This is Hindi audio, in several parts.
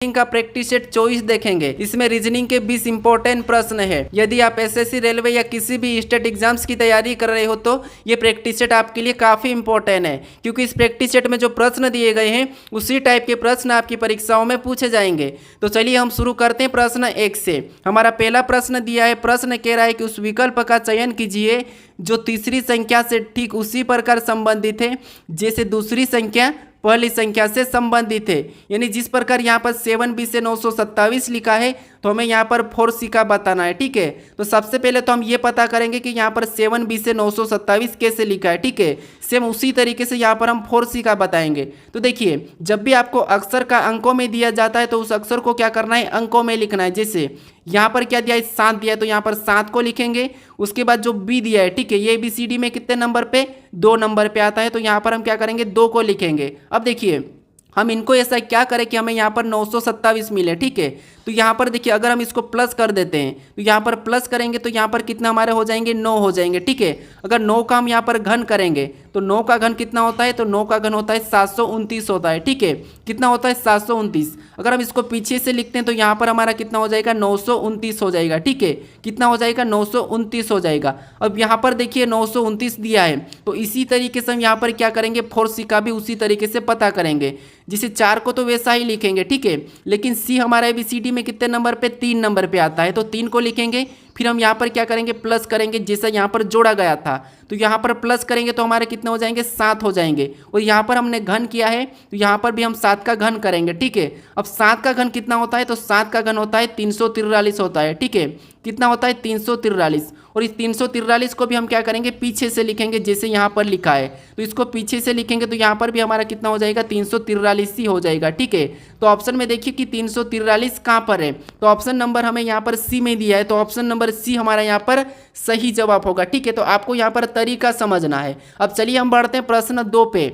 का प्रैक्टिस सेट 24 देखेंगे। इसमें रीजनिंग के 20 इंपॉर्टेंट प्रश्न है। यदि आप एसएससी, रेलवे या किसी भी स्टेट एग्जाम्स की तैयारी कर रहे हो तो ये प्रैक्टिस सेट आपके लिए काफ़ी इंपॉर्टेंट है, क्योंकि इस प्रैक्टिस सेट में जो प्रश्न दिए गए हैं उसी टाइप के प्रश्न आपकी परीक्षाओं में पूछे जाएंगे। तो चलिए हम शुरू करते हैं प्रश्न 1 से। हमारा पहला प्रश्न दिया है, प्रश्न कह रहा है कि उस विकल्प का चयन कीजिए जो तीसरी संख्या से ठीक उसी प्रकार संबंधित है जैसे दूसरी संख्या पहली संख्या से संबंधित है। यानी जिस प्रकार यहाँ पर 7b से 927 लिखा है तो हमें यहाँ पर 4c का बताना है। ठीक है, तो सबसे पहले तो हम ये पता करेंगे कि यहाँ पर 7b से 927 कैसे लिखा है। ठीक है, सेम उसी तरीके से यहाँ पर हम 4c का बताएंगे। तो देखिए, जब भी आपको अक्षर का अंकों में दिया जाता है तो उस अक्षर को क्या करना है, अंकों में लिखना है। जैसे यहाँ पर क्या दिया है, 7 दिया है तो यहाँ पर 7 को लिखेंगे। उसके बाद जो b दिया है, ठीक है, ये ABCD में कितने नंबर पे, 2 नंबर पे आता है, तो यहाँ पर हम क्या करेंगे, 2 को लिखेंगे। अब देखिए हम इनको ऐसा क्या करें कि हमें यहाँ पर 927 मिले। ठीक है, तो यहाँ पर देखिए अगर हम इसको प्लस कर देते हैं तो यहाँ पर प्लस करेंगे तो यहाँ पर कितना हमारे हो जाएंगे, 9 हो जाएंगे। ठीक है, अगर 9 का हम यहाँ पर घन करेंगे तो 9 का घन कितना होता है, तो 9 का घन होता है 729 होता है। ठीक है, कितना होता है, 729। अगर हम इसको पीछे से लिखते हैं तो यहाँ पर हमारा कितना हो जाएगा, 929 हो जाएगा। ठीक है, कितना हो जाएगा, 929 हो जाएगा। अब यहाँ पर देखिए 929 दिया है तो इसी तरीके से हम यहाँ पर क्या करेंगे, 4c का भी उसी तरीके से पता करेंगे। जिसे 4 को तो वैसा ही लिखेंगे। ठीक है, लेकिन c हमारा ABCD में कितने नंबर पे, 3 नंबर पे आता है तो 3 को लिखेंगे। फिर हम यहाँ पर क्या करेंगे, प्लस करेंगे, जैसा यहाँ पर जोड़ा गया था तो यहाँ पर प्लस करेंगे तो हमारे कितने हो जाएंगे, 7 हो जाएंगे। और यहाँ पर हमने घन किया है तो यहाँ पर भी हम 7 का घन करेंगे। ठीक है, अब 7 का घन कितना होता है, तो 7 का घन होता है 343 होता है। ठीक है, कितना होता है, 343। और इस 343 को भी हम क्या करेंगे, पीछे से लिखेंगे, जैसे यहाँ पर लिखा है तो इसको पीछे से लिखेंगे तो यहाँ पर भी हमारा कितना हो जाएगा, 343 ही हो जाएगा। ठीक है, तो ऑप्शन में देखिए कि 343 कहाँ पर है, तो ऑप्शन नंबर हमें यहाँ पर सी में दिया है, तो ऑप्शन नंबर सी हमारा यहाँ पर सही जवाब होगा। ठीक है, तो आपको यहाँ पर तरीका समझना है। अब चलिए हम बढ़ते हैं प्रश्न 2 पे।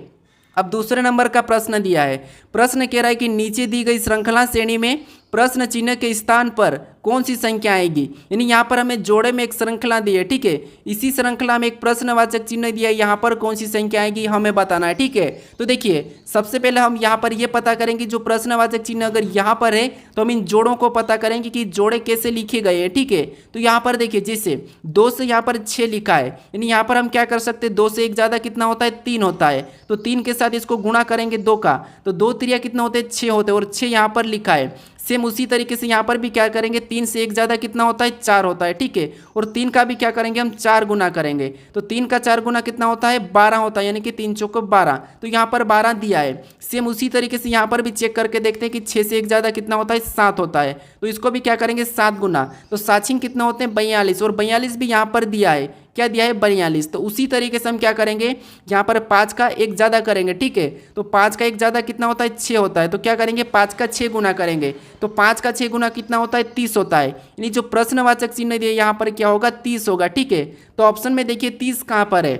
अब दूसरे नंबर का प्रश्न दिया है, प्रश्न कह रहा है कि नीचे दी गई श्रृंखला श्रेणी में प्रश्न चिन्ह के स्थान पर कौन सी संख्या आएगी। यानी यहाँ पर हमें जोड़े में एक श्रृंखला दी है। ठीक है, इसी श्रृंखला में एक प्रश्नवाचक चिन्ह दिया है, यहाँ पर कौन सी संख्या आएगी हमें बताना है। ठीक है, तो देखिए सबसे पहले हम यहाँ पर ये पता करेंगे जो प्रश्नवाचक चिन्ह अगर यहाँ पर है तो हम इन जोड़ों को पता करेंगे कि जोड़े कैसे लिखे गए हैं। ठीक है, तो यहाँ पर देखिए जैसे 2 से यहाँ पर 6 लिखा है, यानी यहाँ पर हम क्या कर सकते हैं, 2 से 1 ज़्यादा कितना होता है, 3 होता है, तो 3 के साथ इसको गुणा करेंगे 2 का, तो 2 त्रिया कितना होते हैं, 6 होते हैं, और 6 यहाँ पर लिखा है। सेम उसी तरीके से यहाँ पर भी क्या करेंगे, 3 से 1 ज़्यादा कितना होता है, 4 होता है। ठीक है, और 3 का भी क्या करेंगे, हम 4 गुना करेंगे, तो 3 का 4 गुना कितना होता है, 12 होता है, यानी कि 3 चौको 12, तो यहाँ पर 12 दिया है। सेम उसी तरीके से यहाँ पर भी चेक करके देखते हैं कि 6 से 1 ज़्यादा कितना होता है, 7 होता है, तो इसको भी क्या करेंगे, 7 गुना, तो 7 कितना होते हैं, 42, और 42 भी यहाँ पर दिया है, क्या दिया है, 42। तो उसी तरीके से हम क्या करेंगे, यहाँ पर 5 का 1 ज़्यादा करेंगे। ठीक है, तो 5 का 1 ज़्यादा कितना होता है, 6 होता है, तो क्या करेंगे, 5 का 6 गुना करेंगे, तो 5 का 6 गुना कितना होता है, 30 होता है। यानी जो प्रश्नवाचक चिन्ह दिए यहाँ पर क्या होगा, 30 होगा। ठीक है, तो ऑप्शन में देखिए 30 कहाँ पर है,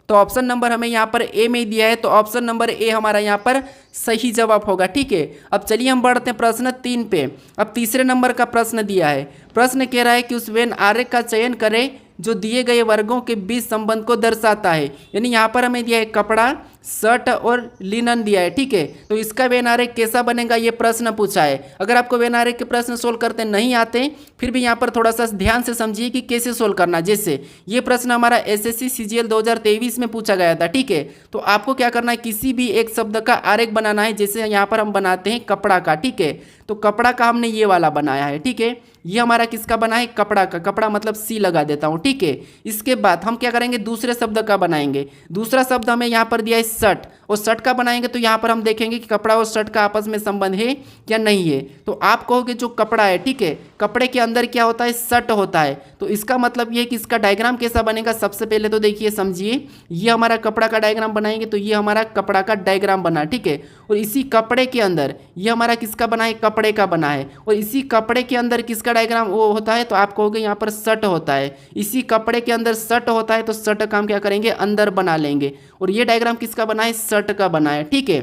तो ऑप्शन नंबर हमें यहाँ पर ए में दिया है, तो ऑप्शन नंबर ए हमारा यहाँ पर सही जवाब होगा। ठीक है, अब चलिए हम बढ़ते हैं प्रश्न 3 पे। अब तीसरे नंबर का प्रश्न दिया है, प्रश्न कह रहा है कि उस वेन आरेख का चयन करें जो दिए गए वर्गों के बीच संबंध को दर्शाता है। यानी यहाँ पर हमें दिया है कपड़ा, शर्ट और लिनन दिया है। ठीक है, तो इसका वेन आरेख कैसा बनेगा, ये प्रश्न पूछा है। अगर आपको वेन आरेख के प्रश्न सोल्व करते नहीं आते, फिर भी यहाँ पर थोड़ा सा ध्यान से समझिए कि कैसे सोल्व करना। जैसे ये प्रश्न हमारा SSC CGL 2023 में पूछा गया था। ठीक है, तो आपको क्या करना है, किसी भी एक शब्द का आरेख बनाना है। जैसे यहाँ पर हम बनाते हैं कपड़ा का। ठीक है, तो कपड़ा का हमने ये वाला बनाया है। ठीक है, ये हमारा किसका बना है, कपड़ा का, कपड़ा मतलब सी लगा देता हूँ। ठीक है, इसके बाद हम क्या करेंगे, दूसरे शब्द का बनाएंगे। दूसरा शब्द हमें यहाँ पर दिया है शर्ट, और शर्ट का बनाएंगे तो यहाँ पर हम देखेंगे कि कपड़ा और शर्ट का आपस में संबंध है या नहीं है। तो आप कहोगे जो कपड़ा है, ठीक है, कपड़े के अंदर क्या होता है, शर्ट होता है, तो इसका मतलब ये है कि इसका डायग्राम कैसा बनेगा। सबसे पहले तो देखिए समझिए, ये हमारा कपड़ा का डायग्राम बनाएंगे तो ये हमारा कपड़ा का डायग्राम बना। ठीक है, और इसी कपड़े के अंदर ये हमारा किसका बना है, कपड़े का बना है, और इसी कपड़े के अंदर किसका डायग्राम वो होता है, तो आप कहोगे यहाँ पर शर्ट होता है। इसी कपड़े के अंदर शर्ट होता है तो शर्ट का हम क्या करेंगे, अंदर बना लेंगे, और ये डायग्राम किसका बना है, शर्ट का बना है। ठीक है,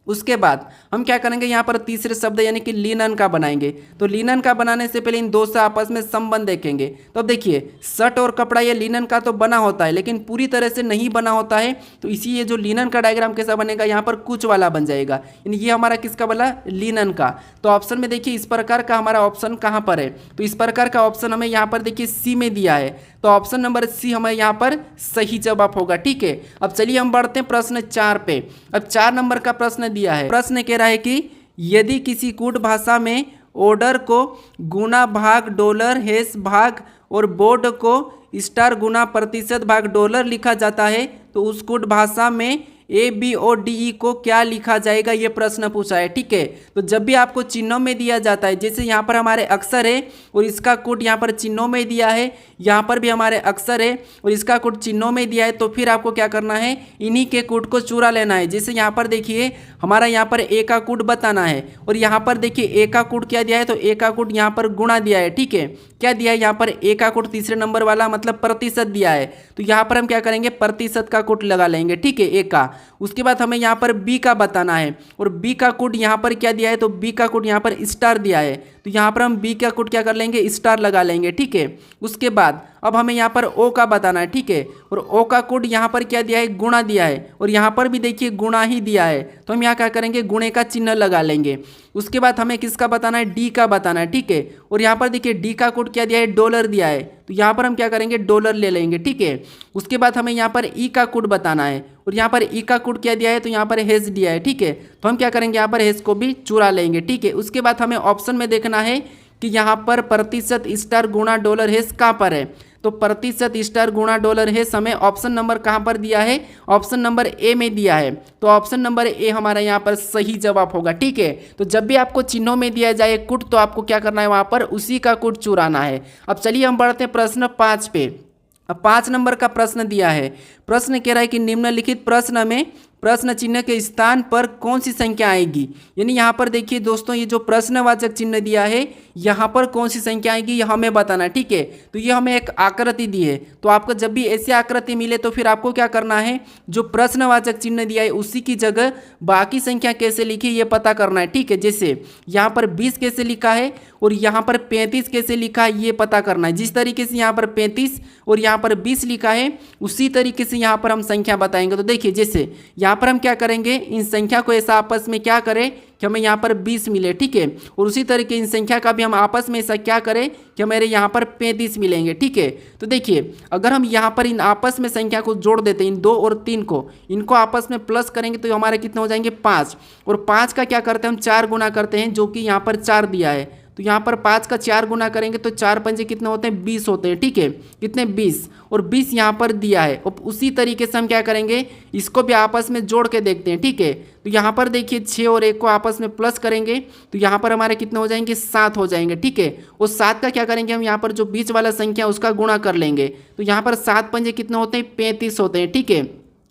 उसके बाद हम क्या करेंगे, यहाँ पर तीसरे शब्द यानी कि लिनन का बनाएंगे। तो लिनन का बनाने से पहले इन दो से आपस में संबंध देखेंगे। तो अब देखिए, शर्ट और कपड़ा ये लिनन का तो बना होता है, लेकिन पूरी तरह से नहीं बना होता है। तो इसी ये जो लिनन का डायग्राम कैसा बनेगा, यहाँ पर कुछ वाला बन जाएगा, यानी ये हमारा किसका बना, लिनन का। तो ऑप्शन में देखिए इस प्रकार का हमारा ऑप्शन कहाँ पर है, तो इस प्रकार का ऑप्शन हमें यहाँ पर देखिए सी में दिया है। तो ऑप्शन नंबर सी हमें यहाँ पर सही जवाब होगा। ठीक है, अब चलिए हम बढ़ते हैं प्रश्न 4 पे। अब 4 नंबर का प्रश्न दिया है। प्रश्न कह रहा है कि यदि किसी कूट भाषा में ऑर्डर को गुना भाग डॉलर हैश भाग और बोर्ड को स्टार गुना प्रतिशत भाग डॉलर लिखा जाता है, तो उस कूट भाषा में ए बी और डी ई को क्या लिखा जाएगा, ये प्रश्न पूछा है। ठीक है, तो जब भी आपको चिन्हों में दिया जाता है, जैसे यहाँ पर हमारे अक्षर है और इसका कोड यहाँ पर चिन्हों में दिया है, यहाँ पर भी हमारे अक्षर है और इसका कोड चिन्हों में दिया है, तो फिर आपको क्या करना है, इन्हीं के कोड को चुरा लेना है। जैसे यहाँ पर देखिए हमारा यहाँ पर ए का कोड बताना है और यहाँ पर देखिए ए का कोड क्या दिया है, तो ए का कोड यहाँ पर गुणा दिया है। ठीक है, क्या दिया है यहाँ पर, ए का कोड तीसरे नंबर वाला मतलब प्रतिशत दिया है, तो यहाँ पर हम क्या करेंगे, प्रतिशत का कोड लगा लेंगे। ठीक है, ए का। उसके बाद हमें यहाँ पर बी का बताना है और बी का कोड यहाँ पर क्या दिया है, तो बी का कोड यहाँ पर स्टार दिया है, तो यहाँ पर हम बी का कोड क्या कर लेंगे, स्टार लगा लेंगे। ठीक है, उसके बाद अब हमें यहाँ पर ओ का बताना है। ठीक है, और ओ का कोड यहाँ पर क्या दिया है, गुणा दिया है और यहाँ पर भी देखिए गुणा ही दिया है, तो हम यहाँ क्या करेंगे, गुणे का चिन्ह लगा लेंगे। उसके बाद हमें किसका बताना है, डी का बताना है। ठीक है, और यहाँ पर देखिए डी का कोड क्या दिया है, डॉलर दिया है, तो यहाँ पर हम क्या करेंगे, डॉलर ले लेंगे। ठीक है, उसके बाद हमें यहाँ पर ई का कोड बताना है और यहाँ पर ई का कोड क्या दिया है, तो यहाँ पर हैश दिया है। ठीक है, तो हम क्या करेंगे, यहाँ पर हैश को भी चुरा लेंगे। ठीक है, उसके बाद हमें ऑप्शन में देखना है कि यहाँ पर प्रतिशत स्टार गुणा डॉलर हैश कहाँ पर है, तो प्रतिशत स्टार गुणा डॉलर हैश हमें ऑप्शन नंबर कहाँ पर दिया है, ऑप्शन नंबर ए में दिया है, तो ऑप्शन नंबर ए हमारा यहाँ पर सही जवाब होगा। ठीक है, तो जब भी आपको चिन्हों में दिया जाए कुट, तो आपको क्या करना है, वहाँ पर उसी का कुट चुराना है। अब चलिए हम बढ़ते हैं प्रश्न 5 पे। अब 5 नंबर का प्रश्न दिया है। प्रश्न कह रहा है कि निम्नलिखित प्रश्न में प्रश्न चिन्ह के स्थान पर कौन सी संख्या आएगी, यानी यहाँ पर देखिए दोस्तों, ये जो प्रश्नवाचक चिन्ह दिया है यहाँ पर कौन सी संख्या आएगी ये हमें बताना है। ठीक है, तो ये हमें एक आकृति दी है, तो आपको जब भी ऐसी आकृति मिले तो फिर आपको क्या करना है, जो प्रश्नवाचक चिन्ह दिया है उसी की जगह बाकी संख्या कैसे लिखी ये पता करना है। ठीक है, जैसे यहाँ पर 20 कैसे लिखा है और यहाँ पर 35 कैसे लिखा है ये पता करना है। जिस तरीके से यहाँ पर 35 और यहाँ पर 20 लिखा है उसी तरीके से यहाँ पर हम संख्या बताएंगे। तो देखिए जैसे यहाँ पर हम क्या करेंगे, इन संख्या को ऐसा आपस में क्या करें कि हमें यहाँ पर 20 मिले। ठीक है, और उसी तरीके इन संख्या का भी हम आपस में ऐसा क्या करें कि हमारे यहाँ पर 35 मिलेंगे। ठीक है, तो देखिए अगर हम यहाँ पर इन आपस में संख्या को जोड़ देते हैं, इन 2 और 3 को, इनको आपस में प्लस करेंगे तो हमारे कितने हो जाएंगे, 5, और 5 का क्या करते हैं हम 4 गुना करते हैं, जो कि यहाँ पर 4 दिया है, तो यहाँ पर 5 का 4 गुना करेंगे तो 4 पंजे कितने होते हैं, 20 होते हैं। ठीक है, कितने 20, और 20 यहाँ पर दिया है, और उसी तरीके से हम क्या करेंगे, इसको भी आपस में जोड़ के देखते हैं। ठीक है, तो यहाँ पर देखिए 6 और 1 को आपस में प्लस करेंगे तो यहाँ पर हमारे कितने हो जाएंगे, 7 हो जाएंगे। ठीक है, उस 7 का क्या करेंगे हम यहाँ पर जो बीच वाला संख्या उसका गुणा कर लेंगे, तो यहाँ पर 7 पंजे कितने होते हैं, 35 होते हैं। ठीक है,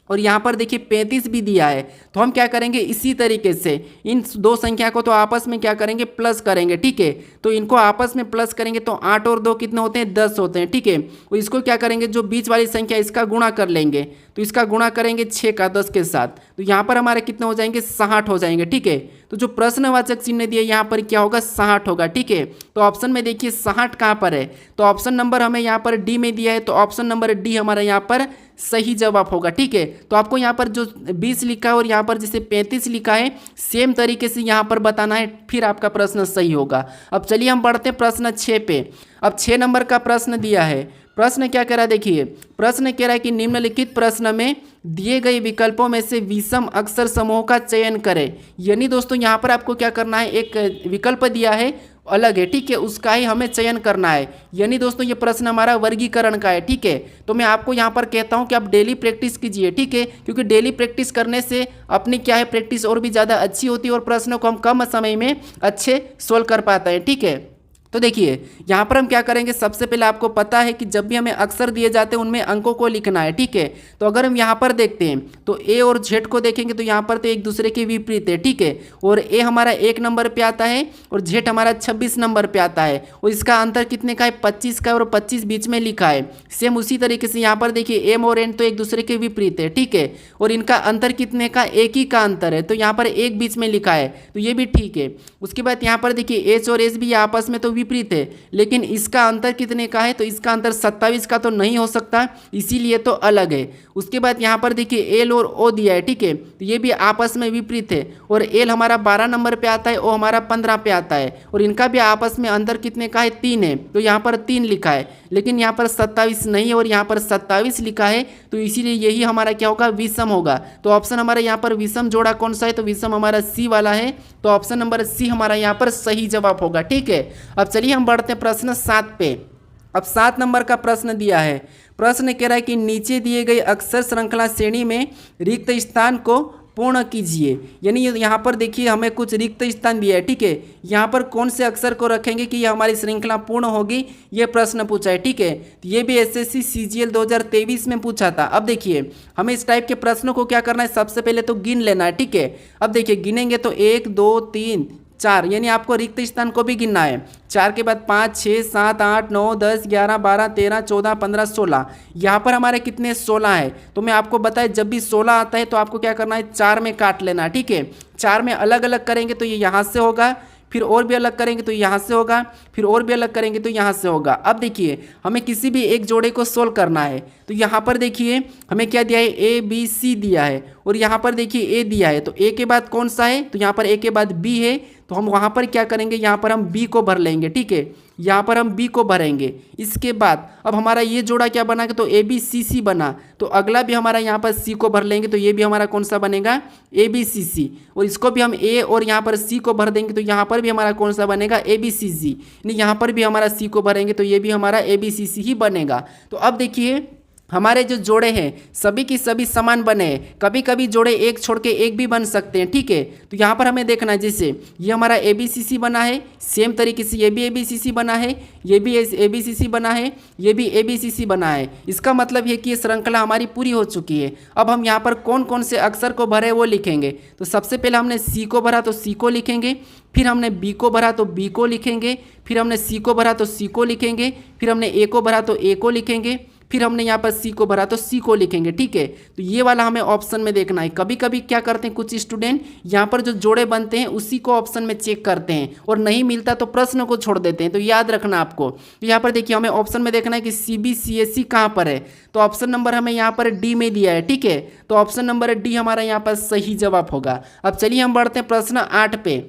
और यहाँ पर देखिए 35 भी दिया है, तो हम क्या करेंगे, इसी तरीके से इन 2 संख्या को तो आपस में क्या करेंगे, प्लस करेंगे। ठीक है, तो इनको आपस में प्लस करेंगे तो 8 और 2 कितने होते हैं, 10 होते हैं। ठीक है, और इसको क्या करेंगे, जो बीच वाली संख्या इसका गुणा कर लेंगे, तो इसका गुणा करेंगे 6 का 10 के साथ, तो यहाँ पर हमारे कितने हो जाएंगे, 60 हो जाएंगे। ठीक है, तो जो प्रश्नवाचक चिन्ह दिया यहाँ पर क्या होगा, 60 होगा। ठीक है, तो ऑप्शन में देखिए 60 कहाँ पर है, तो ऑप्शन नंबर हमें यहाँ पर डी में दिया है, तो ऑप्शन नंबर डी हमारा यहाँ पर सही जवाब होगा। ठीक है, तो आपको यहाँ पर जो 20 लिखा है और यहाँ पर जैसे 35 लिखा है सेम तरीके से यहाँ पर बताना है, फिर आपका प्रश्न सही होगा। अब चलिए हम बढ़ते हैं प्रश्न 6 पे। अब 6 नंबर का प्रश्न दिया है। प्रश्न क्या कह रहा है, देखिए प्रश्न कह रहा है कि निम्नलिखित प्रश्न में दिए गए विकल्पों में से विषम अक्षर समूह का चयन करें। यानी दोस्तों यहाँ पर आपको क्या करना है, एक विकल्प दिया है अलग है, ठीक है, उसका ही हमें चयन करना है। यानी दोस्तों ये प्रश्न हमारा वर्गीकरण का है। ठीक है, तो मैं आपको यहाँ पर कहता हूँ कि आप डेली प्रैक्टिस कीजिए। ठीक है, क्योंकि डेली प्रैक्टिस करने से अपनी क्या है, प्रैक्टिस और भी ज़्यादा अच्छी होती है और प्रश्नों को हम कम समय में अच्छे सोल्व कर पाते हैं। ठीक है, तो देखिए यहाँ पर हम क्या करेंगे, सबसे पहले आपको पता है कि जब भी हमें अक्षर दिए जाते हैं उनमें अंकों को लिखना है, ठीक है। तो अगर हम यहाँ पर देखते हैं तो ए और जेड को देखेंगे तो यहाँ पर तो एक दूसरे के विपरीत है, ठीक है। और ए हमारा 1 नंबर पे आता है और जेड हमारा 26 नंबर पे आता है, और इसका अंतर कितने का है, 25 का, और 25 बीच में लिखा है। सेम उसी तरीके से यहाँ पर देखिए एम और एन तो एक दूसरे के विपरीत है, ठीक है, और इनका अंतर कितने का, एक ही का अंतर है, तो यहाँ पर एक बीच में लिखा है, तो ये भी ठीक है। उसके बाद यहाँ पर देखिए एच और एस भी आपस में तो विपरीत है, लेकिन इसका अंतर कितने का है, तो इसका अंतर 27 का तो नहीं हो सकता, इसीलिए तो अलग है। उसके बाद यहाँ पर देखिए एल और ओ दिया है, ठीक है, तो ये भी आपस में विपरीत है, और एल हमारा 12 नंबर पे आता है, ओ हमारा 15 पे आता है, और इनका भी आपस में अंतर कितने का है, 3 है, तो यहाँ पर 3 लिखा है, लेकिन यहाँ पर 27 नहीं है और यहाँ पर 27 लिखा है, तो इसीलिए यही हमारा क्या होगा, विषम होगा। तो ऑप्शन हमारा यहाँ पर विषम जोड़ा कौन सा है, तो विषम हमारा सी वाला है, तो ऑप्शन नंबर सी हमारा यहाँ पर सही जवाब होगा, ठीक है। अब चलिए हम बढ़ते हैं प्रश्न 7 पे। अब 7 नंबर का प्रश्न दिया है, प्रश्न कह रहा है कि नीचे दिए गए अक्षर श्रृंखला श्रेणी में रिक्त स्थान को पूर्ण कीजिए। यानी यहाँ पर देखिए हमें कुछ रिक्त स्थान दिया है, ठीक है, यहाँ पर कौन से अक्षर को रखेंगे कि ये हमारी श्रृंखला पूर्ण होगी, ये प्रश्न पूछा है, ठीक है। तो ये भी एसएससी सीजीएल 2023 में पूछा था। अब देखिए हमें इस टाइप के प्रश्नों को क्या करना है, सबसे पहले तो गिन लेना है, ठीक है। अब देखिए गिनेंगे तो 1 2 3 4, यानी आपको रिक्त स्थान को भी गिनना है। 4 के बाद 5 6 7 8 9 10 11 12 13 14 15 16, यहाँ पर हमारे कितने 16 है। तो मैं आपको बताया जब भी 16 आता है तो आपको क्या करना है, 4 में काट लेना, ठीक है। 4 में अलग अलग करेंगे तो ये यहाँ से होगा, फिर और भी अलग करेंगे तो यहाँ से होगा, फिर और भी अलग करेंगे तो यहाँ से होगा। अब देखिए हमें किसी भी एक जोड़े को सोल्व करना है, तो यहाँ पर देखिए हमें क्या दिया है, ए बी सी दिया है, और यहाँ पर देखिए ए दिया है, तो ए के बाद कौन सा है, तो यहाँ पर ए के बाद बी है, तो हम वहाँ पर क्या करेंगे, यहाँ पर हम बी को भर लेंगे, ठीक है, यहाँ पर हम बी को भरेंगे। इसके बाद अब हमारा ये जोड़ा क्या बना, तो ए बी सी सी बना, तो अगला भी हमारा यहाँ पर सी को भर लेंगे, तो ये भी हमारा कौन सा बनेगा, ए बी सी सी, और इसको भी हम ए और यहाँ पर सी को भर देंगे, तो यहाँ पर भी हमारा कौन सा बनेगा, ए बी सी सी, यानी यहाँ पर भी हमारा सी को भरेंगे तो ये भी हमारा ए बी सी सी ही बनेगा। तो अब देखिए हमारे जो जोड़े हैं सभी की सभी समान बने हैं, कभी कभी जोड़े एक छोड़ के एक भी बन सकते हैं, ठीक है। तो यहाँ पर हमें देखना है, जैसे ये हमारा ए बी सी सी बना है, सेम तरीके से ये भी ए बी सी सी बना है, ये भी ए बी सी सी बना है, ये भी ए बी सी सी बना है। इसका मतलब है कि ये श्रृंखला हमारी पूरी हो चुकी है। अब हम यहाँ पर कौन कौन से अक्षर को भरे वो लिखेंगे। तो सबसे पहले हमने सी को भरा तो सी को लिखेंगे, फिर हमने बी को भरा तो बी को लिखेंगे, फिर हमने सी को भरा तो सी को लिखेंगे, फिर हमने ए को भरा तो ए को लिखेंगे, फिर हमने यहाँ पर सी को भरा तो सी को लिखेंगे, ठीक है। तो ये वाला हमें ऑप्शन में देखना है। कभी कभी क्या करते हैं कुछ स्टूडेंट, यहाँ पर जो जोड़े बनते हैं उसी को ऑप्शन में चेक करते हैं और नहीं मिलता तो प्रश्न को छोड़ देते हैं, तो याद रखना आपको। तो यहाँ पर देखिए हमें ऑप्शन में देखना है कि C B C S C कहाँ पर है, तो ऑप्शन नंबर हमें यहाँ पर डी में दिया है, ठीक है। तो ऑप्शन नंबर डी हमारा यहाँ पर सही जवाब होगा। अब चलिए हम बढ़ते हैं प्रश्न 8 पे।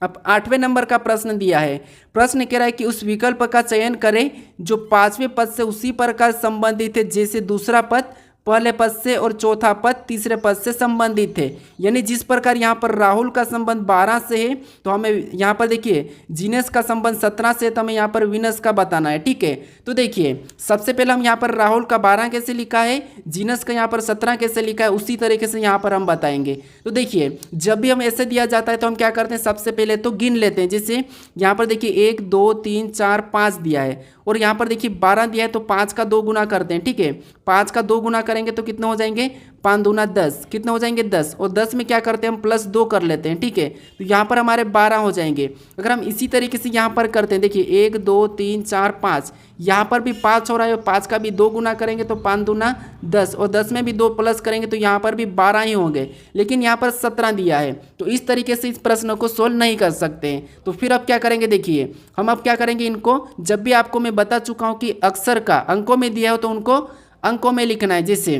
अब 8वें नंबर का प्रश्न दिया है, प्रश्न कह रहा है कि उस विकल्प का चयन करें जो 5वें पद से उसी प्रकार संबंधित है जैसे दूसरा पद पहले पद से और चौथा पद तीसरे पद से संबंधित है। यानी जिस प्रकार यहाँ पर राहुल का संबंध 12 से है, तो हमें यहाँ पर देखिए जीनस का संबंध 17 से है, तो हमें यहाँ पर विनस का बताना है, ठीक है। तो देखिए सबसे पहले हम यहाँ पर राहुल का 12 कैसे लिखा है, जीनस का यहाँ पर 17 कैसे लिखा है, उसी तरीके से यहाँ पर हम बताएंगे। तो देखिए जब भी हम ऐसे दिया जाता है तो हम क्या करते हैं, सबसे पहले तो गिन लेते हैं। जैसे यहाँ पर देखिए 1 2 3 4 5 दिया है, और यहाँ पर देखिए 12 दिया है, तो 5 का 2 गुना करते हैं, ठीक है। 5 का 2 गुना करेंगे तो कितने हो जाएंगे, 5 दूना 10, कितने हो जाएंगे 10, और 10 में क्या करते हैं हम +2 कर लेते हैं, ठीक है। तो यहाँ पर हमारे 12 हो जाएंगे। अगर हम इसी तरीके से यहाँ पर करते हैं, देखिए 1 2 3 4 5, यहाँ पर भी 5 हो रहा है, 5 का भी 2 गुना करेंगे तो 5 दूना 10, और 10 में भी 2 प्लस करेंगे तो यहाँ पर भी 12 ही होंगे, लेकिन यहाँ पर 17 दिया है। तो इस तरीके से इस प्रश्न को सोल्व नहीं कर सकते हैं। तो फिर अब क्या करेंगे, देखिए हम अब क्या करेंगे, इनको जब भी आपको मैं बता चुका हूँ कि अक्षर का अंकों में दिया हो तो उनको अंकों में लिखना है। जैसे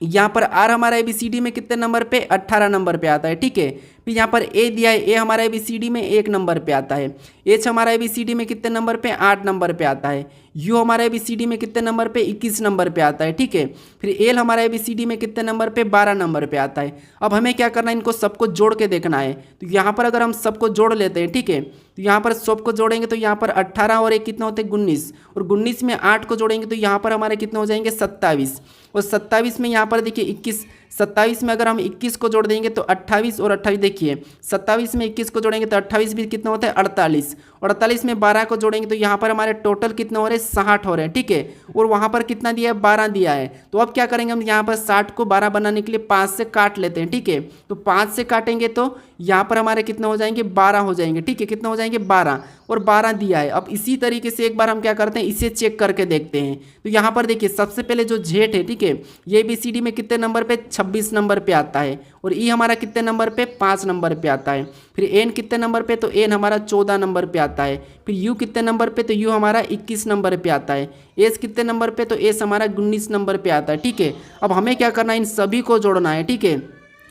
यहाँ पर आर हमारा ABCD में कितने नंबर पे, 18 नंबर पे आता है, ठीक है। फिर यहाँ पर ए दिया है, ए हमारा ABCD में 1 नंबर पे आता है। एच हमारा ABCD में कितने नंबर पे, 8 नंबर पे आता है। यू हमारा ABCD में कितने नंबर पे, 21 नंबर पे आता है, ठीक है। फिर एल हमारा ABCD में कितने नंबर पे, 12 नंबर पे आता है। अब हमें क्या करना है, इनको सबको जोड़ के देखना है। तो यहाँ पर अगर हम सबको जोड़ लेते हैं, ठीक है, तो यहाँ पर सबको जोड़ेंगे तो यहाँ पर 18 और 1 कितने होते हैं, 19, और 19 में 8 को जोड़ेंगे तो यहाँ पर हमारे कितने हो जाएंगे, 27, और 27 में यहाँ पर देखिए 21, 27 में अगर हम 21 को जोड़ देंगे तो 28, और 28 देखिए 27 में 21 को जोड़ेंगे तो 28 भी कितना होता है, 48, और 48 में 12 को जोड़ेंगे तो यहाँ पर हमारे टोटल कितने हो रहे हैं, 60 हो रहे हैं, ठीक है। और वहाँ पर कितना दिया है, 12 दिया है। तो अब क्या करेंगे हम, यहाँ पर 60 को 12 बनाने के लिए 5 से काट लेते हैं, ठीक है। तो 5 से काटेंगे तो यहाँ पर हमारे कितने हो जाएंगे, 12 हो जाएंगे, ठीक है। कितने हो जाएंगे, 12, और 12 दिया है। अब इसी तरीके से एक बार हम क्या करते हैं, इसे चेक करके देखते हैं। तो यहाँ पर देखिए सबसे पहले जो जेड है, ठीक है, ये ABCD में कितने नंबर पे, 26 नंबर पे आता है। और ई हमारा कितने नंबर पे, 5 नंबर पे आता है। फिर एन कितने नंबर पे, तो एन हमारा 14 नंबर पे आता है। फिर यू कितने नंबर पे, तो यू हमारा 21 नंबर पे आता है। एस कितने नंबर पे, तो एस हमारा 19 नंबर पे आता है, ठीक है। अब हमें क्या करना है, इन सभी को जोड़ना है, ठीक है।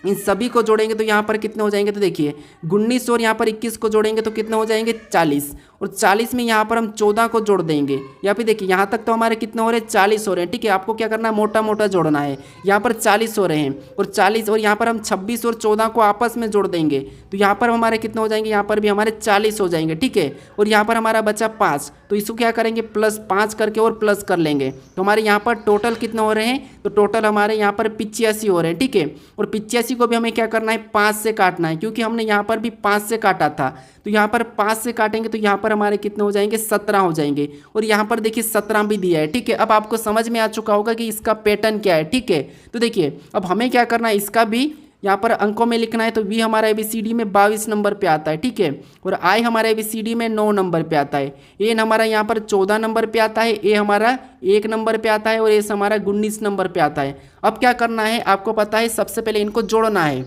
इन सभी को जोड़ेंगे तो यहाँ पर कितने हो जाएंगे, तो देखिए 19 और यहाँ पर 21 को जोड़ेंगे तो कितने हो जाएंगे, 40। और 40 में यहाँ पर हम 14 को जोड़ देंगे। या फिर देखिए यहाँ तक तो हमारे कितने हो रहे हैं, 40 हो रहे हैं, ठीक है। आपको क्या करना है, मोटा मोटा जोड़ना है। यहाँ पर 40 हो रहे हैं और 40, और यहाँ पर हम 26 और 14 को आपस में जोड़ देंगे तो यहाँ पर हमारे कितने हो जाएंगे, यहाँ पर भी हमारे 40 हो जाएंगे, ठीक है। और यहाँ पर हमारा बचा 5, तो इसको क्या करेंगे, +5 करके और प्लस कर लेंगे तो हमारे यहाँ पर टोटल कितने हो रहे हैं, तो टोटल हमारे यहाँ पर 85 हो रहे हैं, ठीक है। और 85 को भी हमें क्या करना है, 5 से काटना है, क्योंकि हमने यहाँ पर भी 5 से काटा था। तो यहाँ पर 5 से काटेंगे तो यहाँ पर हमारे कितने हो जाएंगे, 17 हो जाएंगे। और यहाँ पर देखिए 17 भी दिया है, ठीक है। अब आपको समझ में आ चुका होगा कि इसका पैटर्न क्या है, ठीक है। तो देखिए अब हमें क्या करना है, इसका भी यहाँ पर अंकों में लिखना है। तो वी हमारा ABCD में 22 नंबर पे आता है, ठीक है। और आई हमारा ABCD में 9 नंबर पे आता है। एन हमारा यहाँ पर 14 नंबर पे आता है। ए हमारा 1 नंबर पे आता है। और एस हमारा 19 नंबर पे आता है। अब क्या करना है, आपको पता है, सबसे पहले इनको जोड़ना है।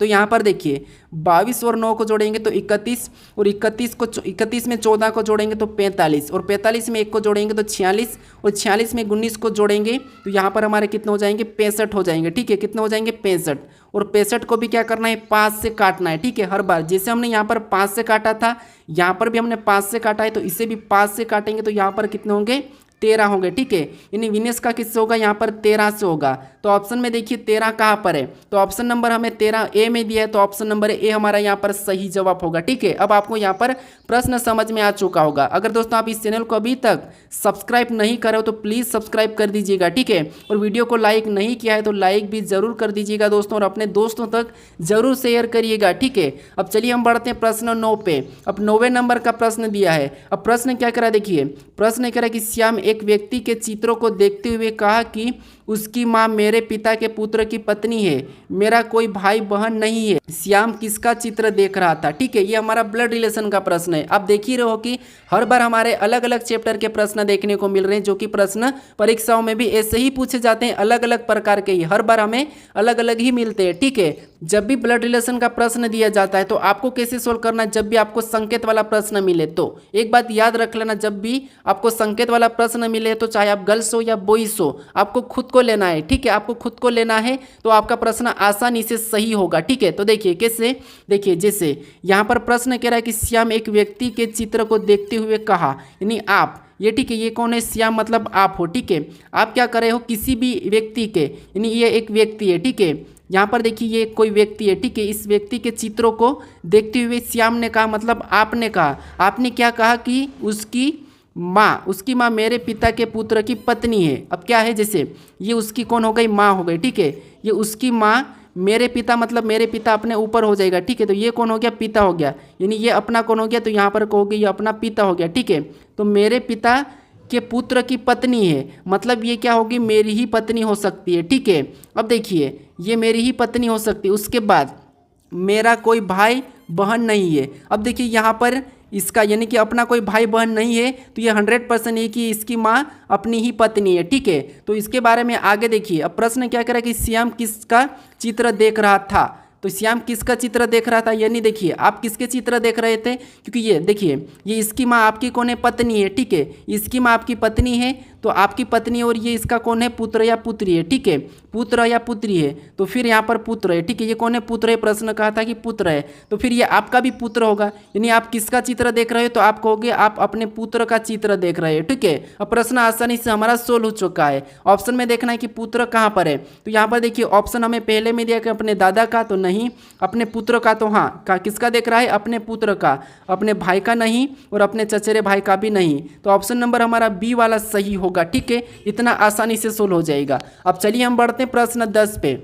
तो यहाँ पर देखिए 22 और 9 को जोड़ेंगे तो 31, और 31 में 14 को जोड़ेंगे तो 45, और 45 में 1 को जोड़ेंगे तो 46, और 46 में 19 को जोड़ेंगे तो यहाँ पर हमारे कितने हो जाएंगे, 65 हो जाएंगे, ठीक है। कितने हो जाएंगे, 65। और 65 को भी क्या करना है, 5 से काटना है, ठीक है। हर बार जैसे हमने यहाँ पर 5 से काटा था, यहाँ पर भी हमने 5 से काटा है, तो इसे भी 5 से काटेंगे तो यहाँ पर कितने होंगे, 13 होंगे, ठीक है। यानी विनेश का किससे होगा, यहाँ पर 13 से होगा। तो ऑप्शन में देखिए 13 कहाँ पर है, तो ऑप्शन नंबर हमें 13 ए में दिया है, तो ऑप्शन नंबर ए हमारा यहाँ पर सही जवाब होगा, ठीक है। अब आपको यहाँ पर प्रश्न समझ में आ चुका होगा। अगर दोस्तों आप इस चैनल को अभी तक सब्सक्राइब नहीं करे हो तो प्लीज़ सब्सक्राइब कर दीजिएगा, ठीक है। और वीडियो को लाइक नहीं किया है तो लाइक भी जरूर कर दीजिएगा दोस्तों, और अपने दोस्तों तक जरूर शेयर करिएगा, ठीक है। अब चलिए हम बढ़ते हैं प्रश्न 9 पे। अब 9वें नंबर का प्रश्न दिया है। अब प्रश्न क्या करा, देखिए प्रश्न कह रहा है कि श्याम एक व्यक्ति के चित्रों को देखते हुए कहा कि उसकी माँ मेरे पिता के पुत्र की पत्नी है, मेरा कोई भाई बहन नहीं है। श्याम किसका चित्र देख रहा था, ठीक है। ये हमारा ब्लड रिलेशन का प्रश्न है। आप देख ही रहे हो कि हर बार हमारे अलग अलग चैप्टर के प्रश्न देखने को मिल रहे हैं, जो कि प्रश्न परीक्षाओं में भी ऐसे ही पूछे जाते हैं, अलग अलग प्रकार के ही, हर बार हमें अलग अलग ही मिलते हैं, ठीक है। जब भी ब्लड रिलेशन का प्रश्न दिया जाता है तो आपको कैसे सोल्व करना है, जब भी आपको संकेत वाला प्रश्न मिले तो एक बात याद रख लेना, जब भी आपको संकेत वाला प्रश्न मिले तो चाहे आप गर्ल्स हो या बॉयज हो, आपको खुद को लेना है, ठीक है। आपको खुद को लेना है तो आपका प्रश्न आसानी से सही होगा, ठीक है। तो देखिए कैसे, देखिए जैसे यहाँ पर प्रश्न कह रहा है कि श्याम एक व्यक्ति के चित्र को देखते हुए कहा, यानी आप, ये ठीक है, ये कौन है, श्याम मतलब आप हो, ठीक है। आप क्या कर रहे हो, किसी भी व्यक्ति के, यानी ये एक व्यक्ति है, ठीक है। यहाँ पर देखिए ये कोई व्यक्ति है, ठीक है। इस व्यक्ति के चित्रों को देखते हुए श्याम ने कहा, मतलब आपने कहा, आपने क्या कहा कि उसकी माँ मेरे पिता के पुत्र की पत्नी है। अब क्या है, जैसे ये उसकी कौन हो गई, माँ हो गई, ठीक है। ये उसकी माँ, मेरे पिता मतलब मेरे पिता अपने ऊपर हो जाएगा, ठीक है। तो ये कौन हो गया, पिता हो गया, यानी ये अपना कौन हो गया, तो यहाँ पर कहोगे ये अपना पिता हो गया, ठीक है। तो मेरे पिता के पुत्र की पत्नी है, मतलब ये क्या होगी, मेरी ही पत्नी हो सकती है, ठीक है। अब देखिए ये मेरी ही पत्नी हो सकती है। उसके बाद मेरा कोई भाई बहन नहीं है। अब देखिए यहाँ पर इसका यानी कि अपना कोई भाई बहन नहीं है, तो ये 100% है कि इसकी माँ अपनी ही पत्नी है, ठीक है। तो इसके बारे में आगे देखिए। अब प्रश्न क्या करा कि श्याम किसका चित्र देख रहा था, तो श्याम किसका चित्र देख रहा था, यानी देखिए आप किसके चित्र देख रहे थे, क्योंकि ये देखिए ये इसकी माँ आपकी कौन है, पत्नी है, ठीक है। इसकी माँ आपकी पत्नी है, तो आपकी पत्नी, और ये इसका कौन है, पुत्र या पुत्री है, ठीक है। पुत्र या पुत्री है, तो फिर यहाँ पर पुत्र है, ठीक है। ये कौन है, पुत्र है, प्रश्न कहा था कि पुत्र है, तो फिर ये आपका भी पुत्र होगा। यानी आप किसका चित्र देख रहे हो, तो आप कहोगे आप अपने पुत्र का चित्र देख रहे हो, ठीक है। अब प्रश्न आसानी से हमारा सोल्व हो चुका है। ऑप्शन में देखना है कि पुत्र कहाँ पर है, तो यहाँ पर देखिए ऑप्शन हमें पहले में दिया कि अपने दादा का, तो नहीं, अपने पुत्र का, तो हाँ, किसका देख रहा है, अपने पुत्र का, अपने भाई का नहीं, और अपने चचेरे भाई का भी नहीं। तो ऑप्शन नंबर हमारा बी वाला सही होगा, ठीक है। इतना आसानी से सोल्व हो जाएगा। अब चलिए हम बढ़ते हैं प्रश्न 10 पे।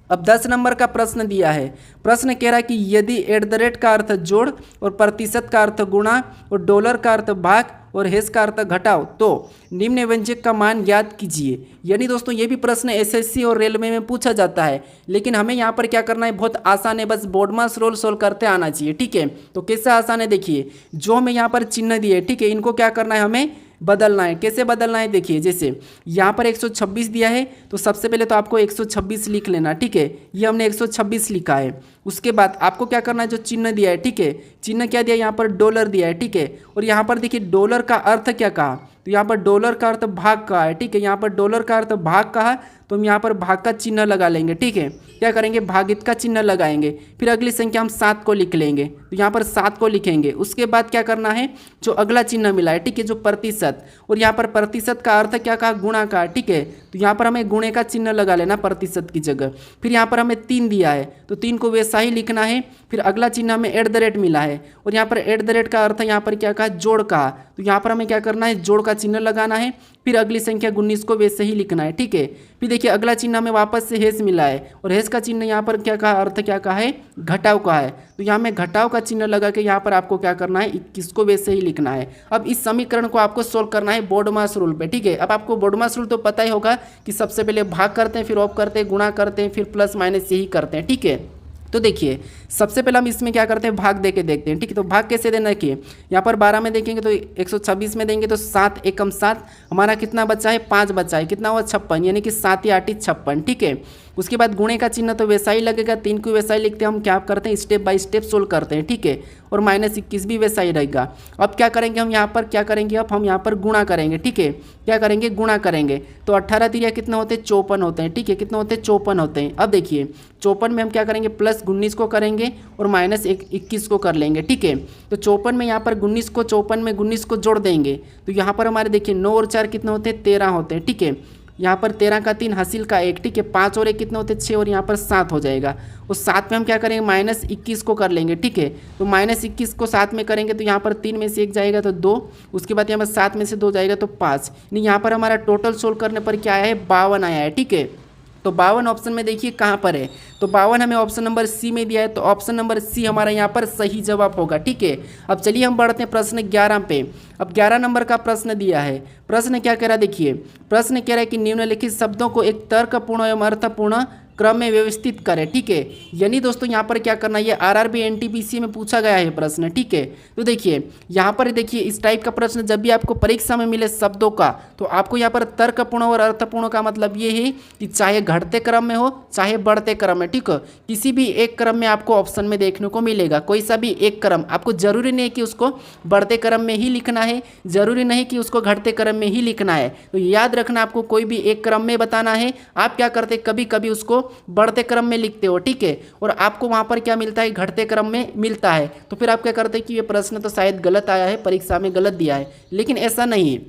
अब 10 नंबर का प्रश्न दिया है। प्रश्न कह रहा है कि यदि एट द रेट का अर्थ जोड़ और प्रतिशत का अर्थ गुणा और डॉलर का अर्थ भाग और हेस का अर्थ घटाओ तो निम्न व्यंजक का मान ज्ञात कीजिए। यानी दोस्तों ये भी प्रश्न एसएससी और रेलवे में पूछा जाता है, लेकिन हमें यहाँ पर क्या करना है, बहुत आसान है, बस बोर्डमास रूल सोल्व करते आना चाहिए। ठीक है, तो कैसे आसान है, देखिए जो हमें यहाँ पर चिन्ह दिए है, ठीक है, इनको क्या करना है, हमें बदलना है। कैसे बदलना है, देखिए जैसे यहाँ पर 126 दिया है तो सबसे पहले तो आपको 126 लिख लेना। ठीक है, ये हमने 126 लिखा है। उसके बाद आपको क्या करना है, जो चिन्ह दिया है, ठीक है, चिन्ह क्या दिया है, यहाँ पर डॉलर दिया है। ठीक है, और यहाँ पर देखिए डॉलर का अर्थ क्या कहा, तो यहाँ पर डॉलर का अर्थ भाग का है। ठीक है, यहाँ पर डॉलर का अर्थ भाग का है तो हम यहाँ पर भाग का चिन्ह लगा लेंगे। ठीक है, क्या करेंगे, भागित का चिन्ह लगाएंगे। फिर अगली संख्या हम 7 को लिख लेंगे, तो यहाँ पर 7 को लिखेंगे। उसके बाद क्या करना है, जो अगला चिन्ह मिला है, ठीक है, जो प्रतिशत, और यहाँ पर प्रतिशत का अर्थ क्या कहा, गुणा का। ठीक है, तो यहाँ पर हमें गुणे का चिन्ह लगा लेना प्रतिशत की जगह। फिर यहाँ पर हमें 3 दिया है तो 3 को वैसा ही लिखना है। फिर अगला चिन्ह हमें एट द रेट मिला है और यहाँ पर एट द रेट का अर्थ यहाँ पर क्या कहा, जोड़ का, तो यहाँ पर हमें क्या करना है, जोड़ का चिन्ह लगाना है। फिर अगली संख्या 19 को वैसे ही लिखना है। ठीक है, फिर देखिए अगला चिन्ह हमें वापस से हेस मिला है और हेस का चिन्ह यहाँ पर क्या कहा, अर्थ क्या कहा है, घटाव का है, तो यहाँ में घटाव का चिन्ह लगा के यहाँ पर आपको क्या करना है, 21 को वैसे ही लिखना है। अब इस समीकरण को आपको सोल्व करना है बोर्डमास रूल पे। ठीक है, अब आपको बोर्डमास रूल तो पता ही होगा कि सबसे पहले भाग करते हैं, फिर ऑफ करते हैं, गुणा करते हैं, फिर प्लस माइनस यही करते हैं। ठीक है, तो देखिए सबसे पहले हम इसमें क्या करते हैं, भाग दे के देखते हैं। ठीक है, तो भाग कैसे देना है कि यहाँ पर 12 में देखेंगे तो 126 में देंगे तो 7 एकम 7, हमारा कितना बचा है, 5 बचा है, कितना हुआ 56, यानी कि 7 या 8 56। ठीक है, उसके बाद गुणे का चिन्ह तो वैसा ही लगेगा, 3 को वैसा ही लिखते हैं। हम क्या करते हैं, स्टेप बाय स्टेप सोल्व करते हैं। ठीक है, और -21 भी वैसा ही रहेगा। अब क्या करेंगे, हम यहाँ पर क्या करेंगे, अब हम यहाँ पर गुणा करेंगे। ठीक है, क्या करेंगे, गुणा करेंगे, तो 18 तिरिया कितना होते हैं, 54 होते हैं। ठीक है, कितना होते हैं, 54 होते हैं। अब देखिए 54 में हम क्या करेंगे, प्लस 19 को करेंगे और -21 को कर लेंगे। ठीक है, तो 54 में यहाँ पर 19 को 54 में 19 को जोड़ देंगे तो यहाँ पर हमारे देखिए 9 और 4 कितने होते हैं, 13 होते हैं। ठीक है, यहाँ पर 13 का 3 हासिल का 1। ठीक है, 5 और 1 कितने होते हैं, 6 और यहाँ पर 7 हो जाएगा। उस 7 में हम क्या करेंगे, -21 को कर लेंगे। ठीक है, तो -21 को 7 में करेंगे तो यहाँ पर 3 में से 1 जाएगा तो 2, उसके बाद यहाँ पर 7 में से 2 जाएगा तो 5, यानी यहाँ पर हमारा टोटल सोल्व करने पर क्या आया है, 52 आया है। ठीक है, तो 52 ऑप्शन में देखिए कहाँ पर है, तो 52 हमें ऑप्शन नंबर सी में दिया है, तो ऑप्शन नंबर सी हमारा यहाँ पर सही जवाब होगा। ठीक है, अब चलिए हम बढ़ते हैं प्रश्न 11 पे। अब 11 नंबर का प्रश्न दिया है। प्रश्न क्या कह रहा है, देखिए प्रश्न कह रहा है कि निम्नलिखित शब्दों को एक तर्कपूर्ण एवं अर्थपूर्ण क्रम में व्यवस्थित करें। ठीक है, यानी दोस्तों यहाँ पर क्या करना है, ये आरआरबी एनटीपीसी में पूछा गया है प्रश्न। ठीक है, तो देखिए यहाँ पर देखिए इस टाइप का प्रश्न जब भी आपको परीक्षा में मिले शब्दों का, तो आपको यहाँ पर तर्कपूर्ण और अर्थपूर्ण का मतलब ये है कि चाहे घटते क्रम में हो चाहे बढ़ते क्रम में, ठीक है, किसी भी एक क्रम में आपको ऑप्शन में देखने को मिलेगा। कोई सा भी एक क्रम, आपको जरूरी नहीं है कि उसको बढ़ते क्रम में ही लिखना है, जरूरी नहीं कि उसको घटते क्रम में ही लिखना है। तो याद रखना, आपको कोई भी एक क्रम में बताना है, आप क्या करते कभी कभी उसको बढ़ते क्रम में लिखते हो। ठीक है, और आपको वहां पर क्या मिलता है, घटते क्रम में मिलता है, तो फिर आप क्या करते हैं कि ये प्रश्न तो शायद गलत आया है, परीक्षा में गलत दिया है, लेकिन ऐसा नहीं है।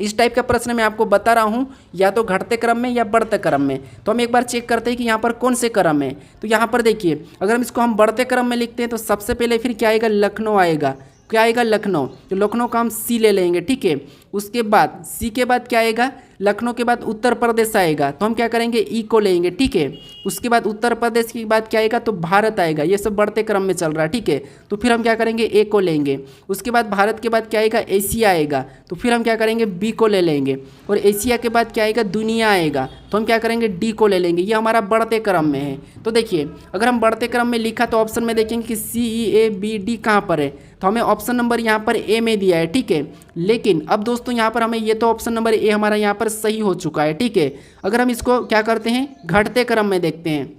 इस टाइप का प्रश्न मैं आपको बता रहा हूँ, या तो घटते क्रम में या बढ़ते क्रम में। तो हम एक बार चेक करते हैं कि यहाँ पर कौन से क्रम है। तो यहाँ पर देखिए अगर हम इसको हम बढ़ते क्रम में लिखते हैं तो सबसे पहले फिर क्या आएगा, लखनऊ आएगा। क्या आएगा, लखनऊ। तो लखनऊ का हम सी ले लेंगे। ठीक है, उसके बाद सी के बाद क्या आएगा, लखनऊ के बाद उत्तर प्रदेश आएगा, तो हम क्या करेंगे, ई को लेंगे। ठीक है, उसके बाद उत्तर प्रदेश के बाद क्या आएगा, तो भारत आएगा। ये सब बढ़ते क्रम में चल रहा है। ठीक है, तो फिर हम क्या करेंगे, ए को लेंगे। उसके बाद भारत के बाद क्या आएगा, एशिया आएगा, तो फिर हम क्या करेंगे, बी को ले लेंगे। और एशिया के बाद क्या आएगा, दुनिया आएगा, तो हम क्या करेंगे, डी को ले लेंगे। ये हमारा बढ़ते क्रम में है। तो देखिए अगर हम बढ़ते क्रम में लिखा तो ऑप्शन में देखेंगे कि सी ई ए बी डी कहाँ पर है, तो हमें ऑप्शन नंबर यहाँ पर ए में दिया है। ठीक है, लेकिन अब दोस्तों यहाँ पर हमें ये तो ऑप्शन नंबर ए हमारा यहाँ पर सही हो चुका है। ठीक है, अगर हम इसको क्या करते हैं, घटते क्रम में देखते हैं,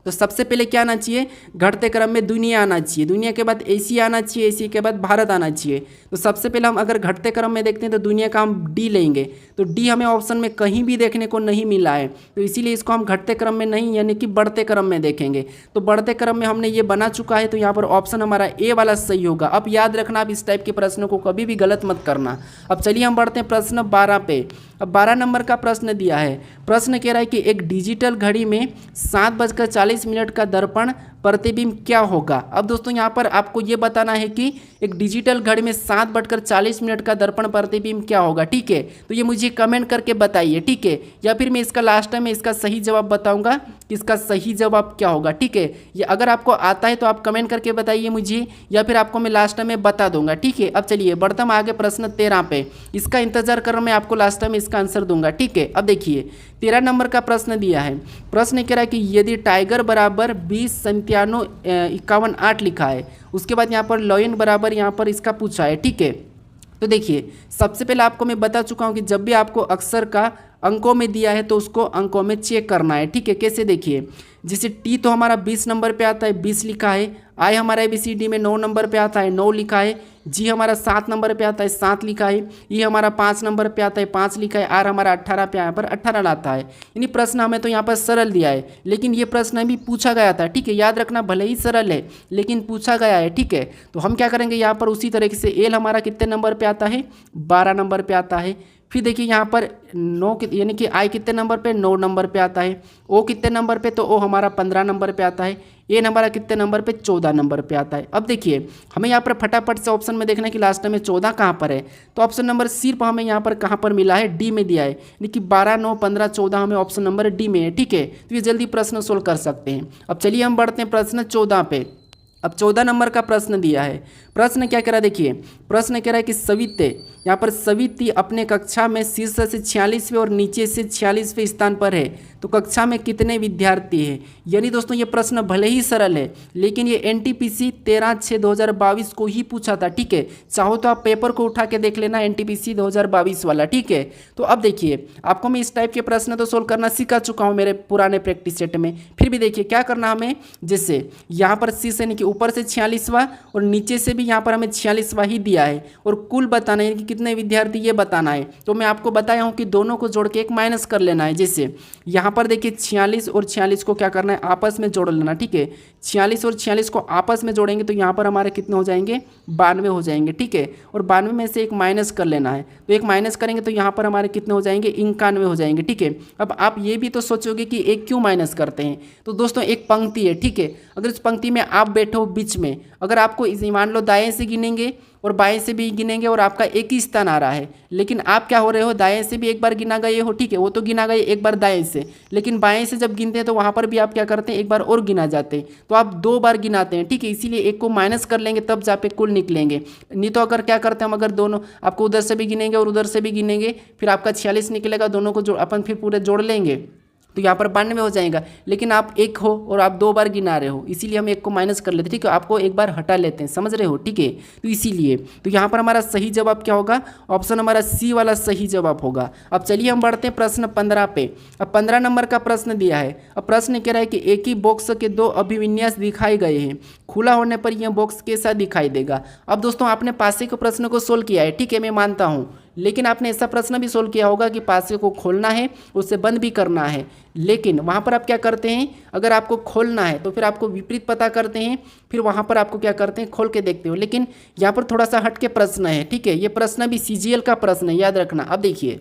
तो सबसे पहले क्या आना चाहिए, घटते क्रम में दुनिया आना चाहिए, दुनिया के बाद एशिया आना चाहिए, एशिया के बाद भारत आना चाहिए। तो सबसे पहले हम अगर घटते क्रम में देखते हैं तो दुनिया का हम डी लेंगे, तो डी हमें ऑप्शन में कहीं भी देखने को नहीं मिला है, तो इसीलिए इसको हम घटते क्रम में नहीं यानी कि बढ़ते क्रम में देखेंगे। तो बढ़ते क्रम में हमने ये बना चुका है, तो यहाँ पर ऑप्शन हमारा ए वाला सही होगा। अब याद रखना, आप इस टाइप के प्रश्नों को कभी भी गलत मत करना। अब चलिए हम बढ़ते हैं प्रश्न 12 पे। अब 12 नंबर का प्रश्न दिया है। प्रश्न कह रहा है कि एक डिजिटल घड़ी में 7:40 का दर्पण प्रतिबिंब क्या होगा। अब दोस्तों यहाँ पर आपको ये बताना है कि एक डिजिटल घड़ी में 7:40 का दर्पण प्रतिबिंब क्या होगा। ठीक है, तो ये मुझे कमेंट करके बताइए। ठीक है, या फिर मैं इसका लास्ट टाइम में इसका सही जवाब बताऊंगा कि इसका सही जवाब क्या होगा। ठीक है, ये अगर आपको आता है तो आप कमेंट करके बताइए मुझे, या फिर आपको मैं लास्ट टाइम में बता दूंगा। ठीक है, अब चलिए बढ़ता हूं आगे प्रश्न 13 पे। इसका इंतजार कर रहा हूं, मैं आपको लास्ट टाइम इसका आंसर दूंगा। ठीक है, अब देखिए 13 नंबर का प्रश्न दिया है। प्रश्न कह रहा है कि यदि टाइगर बराबर 20:97:51:8 लिखा है, उसके बाद यहाँ पर लॉयन बराबर यहाँ पर इसका पूछा है। ठीक है, तो देखिए सबसे पहले आपको मैं बता चुका हूँ कि जब भी आपको अक्षर का अंकों में दिया है तो उसको अंकों में चेक करना है। ठीक है, कैसे देखिए, जैसे टी तो हमारा 20 नंबर पे आता है, 20 लिखा है। आई हमारा ABCD में 9 नंबर पे आता है, 9 लिखा है। जी हमारा 7 नंबर पे आता है, 7 लिखा है। ई हमारा 5 नंबर पे आता है, 5 लिखा है। आर हमारा 18 पे यहाँ पर 18 लाता है। यानी प्रश्न हमें तो यहाँ पर सरल दिया है, लेकिन ये प्रश्न भी पूछा गया था। ठीक है, याद रखना, भले ही सरल है लेकिन पूछा गया है। ठीक है, तो हम क्या करेंगे यहाँ पर उसी तरीके से एल हमारा कितने नंबर पे आता है, 12 नंबर पे आता है। फिर देखिए यहाँ पर 9 यानी कि आई कितने नंबर पे, 9 नंबर पे आता है। ओ कितने नंबर पे, तो ओ हमारा 15 नंबर पे आता है। एन हमारा कितने नंबर पे, 14 नंबर पे आता है। अब देखिए हमें यहाँ पर फटाफट से ऑप्शन में देखना है कि लास्ट में 14 कहाँ पर है, तो ऑप्शन नंबर सिर्फ हमें यहाँ पर कहाँ पर मिला है, डी में दिया है। यानी कि 12, 9, 15, 14 हमें ऑप्शन नंबर डी में है। ठीक है, तो ये जल्दी प्रश्न सोल्व कर सकते हैं। अब चलिए हम बढ़ते हैं प्रश्न 14 पे। अब 14 नंबर का प्रश्न दिया है। प्रश्न क्या कह रहा है, देखिए प्रश्न कह रहा है कि सवित्य, यहाँ पर सवित्य अपने कक्षा में शीर्ष से 46वें और नीचे से 46वें स्थान पर है, तो कक्षा में कितने विद्यार्थी हैं। यानी दोस्तों ये प्रश्न भले ही सरल है, लेकिन ये NTPC 13/6/2022 को ही पूछा था। ठीक है, चाहो तो आप पेपर को उठा के देख लेना, NTPC 2022 वाला। ठीक है, तो अब देखिए आपको मैं इस टाइप के प्रश्न तो सोल्व करना सिखा चुका हूँ मेरे पुराने प्रैक्टिस सेट में। फिर भी देखिए क्या करना हमें, जैसे यहाँ पर शीर्ष यानी कि ऊपर से 46वां और नीचे से भी यहाँ पर हमें 46वां ही दिया है, और कुल बताना है कि कितने विद्यार्थी ये बताना है। तो मैं आपको बताया हूँ कि दोनों को जोड़ के एक माइनस कर लेना है। जैसे यहाँ पर देखिए 46 और 46 को क्या करना है, आपस में जोड़ लेना। ठीक है, 46 और 46 को आपस में जोड़ेंगे तो यहाँ पर हमारे कितने हो जाएंगे, 92 हो जाएंगे। ठीक है, और 92 में से एक माइनस कर लेना है, तो एक माइनस करेंगे तो यहाँ पर हमारे कितने हो जाएंगे, 91 हो जाएंगे। ठीक है, अब आप ये भी तो सोचोगे कि एक क्यों माइनस करते हैं, तो दोस्तों एक पंक्ति है। ठीक है, अगर इस पंक्ति में आप बैठो बीच में, अगर आपको मान लो दाएं से गिनेंगे और बाएं से भी गिनेंगे और आपका एक ही स्थान आ रहा है, लेकिन आप क्या हो रहे हो, दाएं से भी एक बार गिना गए हो। ठीक है, वो तो गिना गए एक बार दाएं से, लेकिन बाएं से जब गिनते हैं तो वहाँ पर भी आप क्या करते हैं, एक बार और गिना जाते हैं, तो आप 2 बार गिनाते हैं। ठीक है, इसीलिए एक को माइनस कर लेंगे तब जाके कुल निकलेंगे। नहीं तो अगर क्या करते हैं, हम अगर दोनों आपको उधर से भी गिनेंगे और उधर से भी गिनेंगे, फिर आपका 46 निकलेगा, दोनों को अपन फिर पूरे जोड़ लेंगे तो यहाँ पर 92 हो जाएगा। लेकिन आप एक हो और आप 2 बार गिना रहे हो, इसीलिए हम एक को माइनस कर लेते हैं। ठीक है, आपको एक बार हटा लेते हैं, समझ रहे हो। ठीक है, तो इसीलिए तो यहाँ पर हमारा सही जवाब क्या होगा, ऑप्शन हमारा सी वाला सही जवाब होगा। अब चलिए हम बढ़ते हैं प्रश्न 15 पे। अब 15 नंबर का प्रश्न दिया है। अब प्रश्न कह रहा है कि एक ही बॉक्स के 2 अभिविन्यास दिखाए गए हैं, खुला होने पर यह बॉक्स कैसा दिखाई देगा। अब दोस्तों आपने पासे के प्रश्न को सोल्व किया है, ठीक है, मैं मानता हूँ, लेकिन आपने ऐसा प्रश्न भी सोल्व किया होगा कि पासे को खोलना है, उसे बंद भी करना है, लेकिन वहाँ पर आप क्या करते हैं, अगर आपको खोलना है तो फिर आपको विपरीत पता करते हैं, फिर वहाँ पर आपको क्या करते हैं, खोल के देखते हो। लेकिन यहाँ पर थोड़ा सा हट के प्रश्न है। ठीक है, ये प्रश्न भी CGL का प्रश्न है, याद रखना। अब देखिए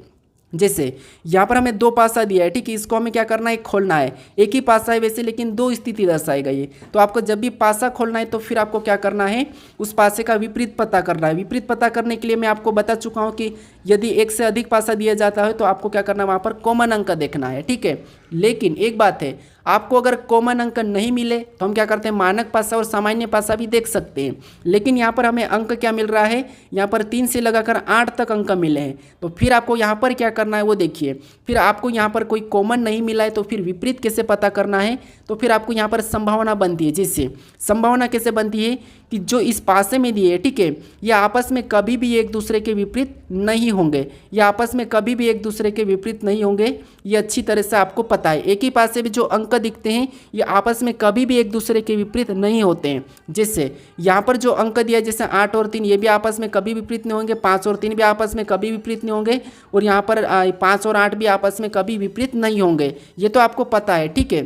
जैसे यहाँ पर हमें 2 पासा दिया है। ठीक है, इसको हमें क्या करना है, खोलना है। एक ही पासा है वैसे, लेकिन 2 स्थिति दर्शाएगा ये। तो आपको जब भी पासा खोलना है तो फिर आपको क्या करना है, उस पासे का विपरीत पता करना है। विपरीत पता करने के लिए मैं आपको बता चुका हूँ कि यदि एक से अधिक पासा दिया जाता है तो आपको क्या करना है, वहाँ पर कॉमन अंक देखना है। ठीक है, लेकिन एक बात है, आपको अगर कॉमन अंक नहीं मिले तो हम क्या करते हैं, मानक पासा और सामान्य पासा भी देख सकते हैं। लेकिन यहाँ पर हमें अंक क्या मिल रहा है, यहाँ पर 3 से लगाकर 8 तक अंक मिले हैं। तो फिर आपको यहाँ पर क्या करना है वो देखिए। फिर आपको यहाँ पर कोई कॉमन नहीं मिला है तो फिर विपरीत कैसे पता करना है, तो फिर आपको यहाँ पर संभावना बनती है। जैसे संभावना कैसे बनती है कि जो इस पासे में दिए, ठीक है, ये आपस में कभी भी एक दूसरे के विपरीत नहीं होंगे, ये आपस में कभी भी एक दूसरे के विपरीत नहीं होंगे, ये अच्छी तरह से आपको पता है। एक ही पासे में जो अंक दिखते हैं ये आपस में कभी भी एक दूसरे के विपरीत नहीं होते हैं। जैसे यहाँ पर जो अंक दिया, जैसे 8 और 3, ये भी आपस में कभी विपरीत नहीं होंगे, 5 और 3 भी आपस में कभी विपरीत नहीं होंगे, और यहाँ पर 5 और 8 भी आपस में कभी विपरीत नहीं होंगे, ये तो आपको पता है। ठीक है,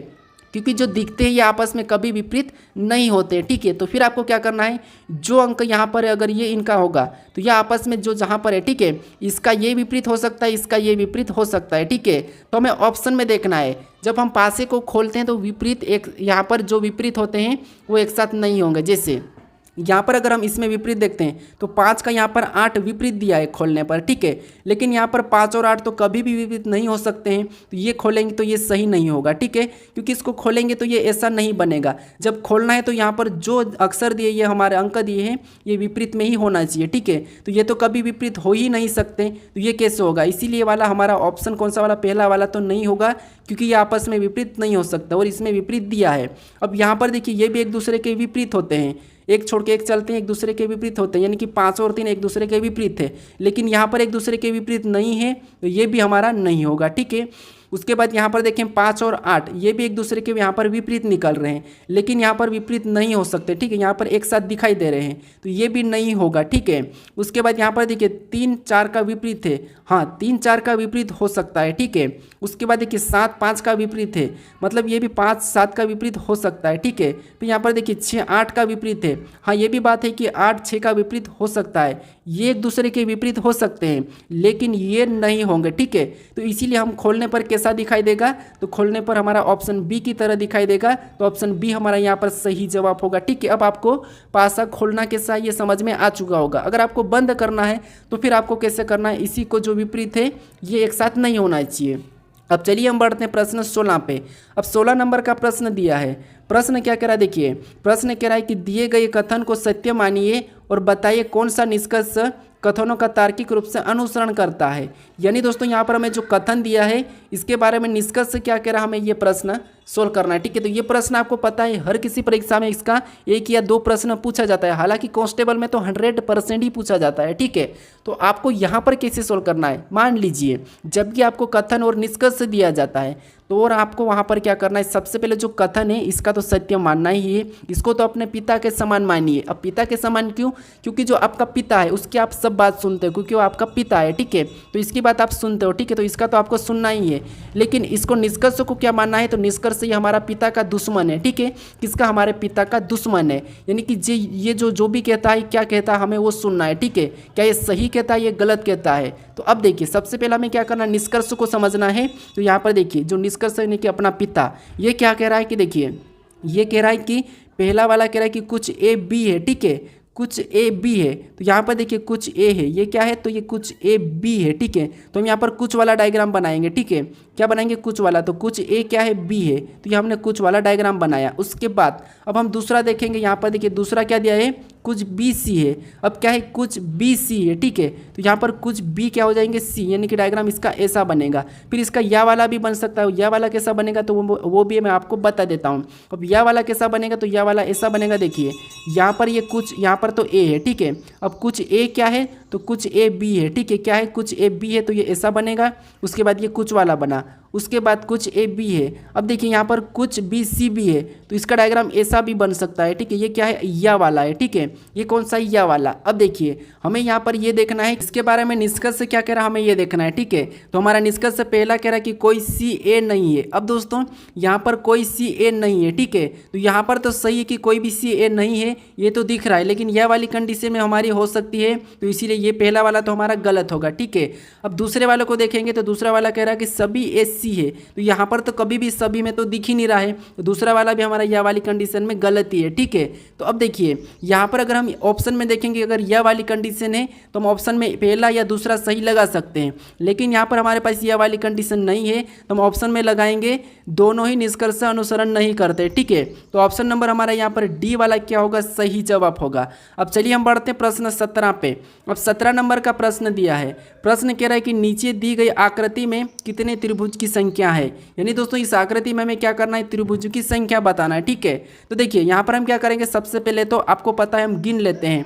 क्योंकि जो दिखते हैं ये आपस में कभी विपरीत नहीं होते। ठीक है, तो फिर आपको क्या करना है, जो अंक यहाँ पर अगर ये इनका होगा तो यह आपस में जो जहाँ पर है, ठीक है, इसका ये विपरीत हो सकता है, इसका ये विपरीत हो सकता है। ठीक है, तो हमें ऑप्शन में देखना है, जब हम पासे को खोलते हैं तो विपरीत एक यहाँ पर जो विपरीत होते हैं वो एक साथ नहीं होंगे। जैसे यहाँ पर अगर हम इसमें विपरीत देखते हैं तो 5 का यहाँ पर 8 विपरीत दिया है खोलने पर। ठीक है, लेकिन यहाँ पर 5 और 8 तो कभी भी विपरीत नहीं हो सकते हैं, तो ये खोलेंगे तो ये सही नहीं होगा। ठीक है, क्योंकि इसको खोलेंगे तो ये ऐसा नहीं बनेगा। जब खोलना है तो यहाँ पर जो अक्षर दिए, ये हमारे अंक दिए हैं, ये विपरीत में ही होना चाहिए। ठीक है, तो ये तो कभी विपरीत हो ही नहीं सकते, तो ये कैसे होगा। इसीलिए वाला हमारा ऑप्शन कौन सा वाला, पहला वाला तो नहीं होगा, क्योंकि ये आपस में विपरीत नहीं हो सकता और इसमें विपरीत दिया है। अब यहाँ पर देखिए ये भी एक दूसरे के विपरीत होते हैं, एक छोड़ के एक चलते हैं, एक दूसरे के विपरीत होते हैं, यानी कि 5 और 3 एक दूसरे के विपरीत है, लेकिन यहाँ पर एक दूसरे के विपरीत नहीं है, तो ये भी हमारा नहीं होगा। ठीक है, उसके बाद यहाँ पर देखें 5 और 8 ये भी एक दूसरे के यहाँ पर विपरीत निकल रहे हैं, लेकिन यहाँ पर विपरीत नहीं हो सकते। ठीक है, यहाँ पर एक साथ दिखाई दे रहे हैं, तो ये भी नहीं होगा। ठीक है, उसके बाद यहाँ पर देखिए 3 4 का विपरीत है, हाँ 3 4 का विपरीत हो सकता है। ठीक है, उसके बाद देखिए 7 5 का विपरीत है, मतलब ये भी 5 7 का विपरीत हो सकता है। ठीक है, फिर यहाँ पर देखिए 6 8 का विपरीत है, हाँ ये भी बात है कि 8 6 का विपरीत हो सकता है, ये एक दूसरे के विपरीत हो सकते हैं, लेकिन ये नहीं होंगे। ठीक है, तो इसीलिए हम खोलने पर कैसा दिखाई देगा, तो खोलने पर हमारा ऑप्शन बी की तरह दिखाई देगा, तो ऑप्शन बी हमारा यहाँ पर सही जवाब होगा। ठीक है, अब आपको पासा खोलना कैसा ये समझ में आ चुका होगा। अगर आपको बंद करना है तो फिर आपको कैसे करना है, इसी को जो विपरीत है ये एक साथ नहीं होना चाहिए। अब चलिए हम बढ़ते हैं प्रश्न 16 पे। अब 16 नंबर का प्रश्न दिया है। प्रश्न क्या कह रहा है, देखिए प्रश्न कह रहा है कि दिए गए कथन को सत्य मानिए और बताइए कौन सा निष्कर्ष कथनों का तार्किक रूप से अनुसरण करता है। यानी दोस्तों यहाँ पर हमें जो कथन दिया है इसके बारे में निष्कर्ष क्या कह रहा है, हमें ये प्रश्न सोल्व करना है। ठीक है, तो ये प्रश्न आपको पता है हर किसी परीक्षा में इसका 1 या 2 प्रश्न पूछा जाता है, हालांकि कांस्टेबल में तो 100% ही पूछा जाता है। ठीक है, तो आपको यहाँ पर कैसे सोल्व करना है, मान लीजिए जब भी आपको कथन और निष्कर्ष दिया जाता है तो और आपको वहाँ पर क्या करना है, सबसे पहले जो कथन है इसका तो सत्य मानना ही है, इसको तो अपने पिता के समान मानिए। अब पिता के समान क्यों, क्योंकि जो आपका पिता है उसकी आप सब बात सुनते हो, क्योंकि वो आपका पिता है। ठीक है, तो इसकी बात आप सुनते हो। ठीक है, तो इसका तो आपको सुनना ही है, लेकिन इसको निष्कर्ष को क्या मानना है, तो निष्कर्ष ये हमारा पिता का दुश्मन है। ठीक है, किसका, हमारे पिता का दुश्मन है, यानी कि ये जो भी कहता है, क्या कहता है हमें वो सुनना है। ठीक है, क्या ये सही कहता है, ये गलत कहता है। तो अब देखिए सबसे पहले हमें क्या करना है, निष्कर्ष को समझना है। तो यहाँ पर देखिए जो निष्कर्ष है कि अपना पिता ये क्या कह रहा है, कि देखिए ये कह रहा है कि पहला वाला कह रहा है कि कुछ ए बी है। ठीक है, कुछ ए बी है, तो यहाँ पर देखिए कुछ ए है, ये क्या है, तो ये कुछ ए बी है। ठीक है, तो हम यहाँ पर कुछ वाला डायग्राम बनाएंगे। ठीक है, क्या बनाएंगे, कुछ वाला, तो कुछ ए क्या है, बी है, तो ये हमने कुछ वाला डायग्राम बनाया। उसके बाद अब हम दूसरा देखेंगे, यहाँ पर देखिए दूसरा क्या दिया है, कुछ बी सी है। अब क्या है, कुछ बी सी है। ठीक है, तो यहाँ पर कुछ बी क्या हो जाएंगे, सी, यानी कि डायग्राम इसका ऐसा बनेगा। फिर इसका या वाला भी बन सकता है, या वाला कैसा बनेगा, तो वो भी मैं आपको बता देता हूँ। अब या वाला कैसा बनेगा, तो या वाला ऐसा बनेगा, देखिए यहाँ पर ये कुछ, यहाँ पर तो ए है। ठीक है, अब कुछ ए क्या है, तो कुछ ए बी है। ठीक है, क्या है, कुछ ए बी है, तो ये ऐसा बनेगा। उसके बाद ये कुछ वाला बना, उसके बाद कुछ ए बी है। अब देखिए यहाँ पर कुछ बी सी बी है, तो इसका डायग्राम ऐसा भी बन सकता है। ठीक है, ये क्या है, या वाला है। ठीक है, ये कौन सा, या वाला। अब देखिए हमें यहाँ पर ये देखना है, इसके बारे में निष्कर्ष क्या कह रहा है, हमें ये देखना है। ठीक है, तो हमारा निष्कर्ष पहला कह रहा है कि कोई सी ए नहीं है। अब दोस्तों यहाँ पर कोई सी ए नहीं है। ठीक है, तो यहाँ पर तो सही है कि कोई भी सी ए नहीं है, ये तो दिख रहा है, लेकिन यह वाली कंडीशन में हमारी हो सकती है, तो इसीलिए ये पहला वाला तो हमारा गलत होगा। ठीक है, अब दूसरे वाले को देखेंगे तो दूसरा वाला कह रहा है कि सभी ए सी है, तो यहाँ पर तो कभी भी सभी में तो दिख ही नहीं रहा है, तो दूसरा वाला भी हमारा यह वाली कंडीशन में गलत ही है। ठीक है, तो अब देखिए यहाँ पर अगर हम ऑप्शन में देखेंगे, अगर यह वाली कंडीशन है तो हम ऑप्शन में पहला या दूसरा सही लगा सकते हैं, लेकिन यहाँ पर हमारे पास यह वाली कंडीशन नहीं है, तो हम ऑप्शन में लगाएंगे दोनों ही निष्कर्ष अनुसरण नहीं करते। ठीक है, तो ऑप्शन नंबर हमारा यहाँ पर डी वाला क्या होगा, सही जवाब होगा। अब चलिए हम बढ़ते हैं प्रश्न 17 पे। अब 17 नंबर का प्रश्न दिया है। प्रश्न कह रहा है कि नीचे दी गई आकृति में कितने त्रिभुज की संख्या है, यानी दोस्तों इस आकृति में हमें क्या करना है, त्रिभुज की संख्या बताना है। ठीक है, तो देखिए यहाँ पर हम क्या करेंगे, सबसे पहले तो आपको पता है हम गिन लेते हैं।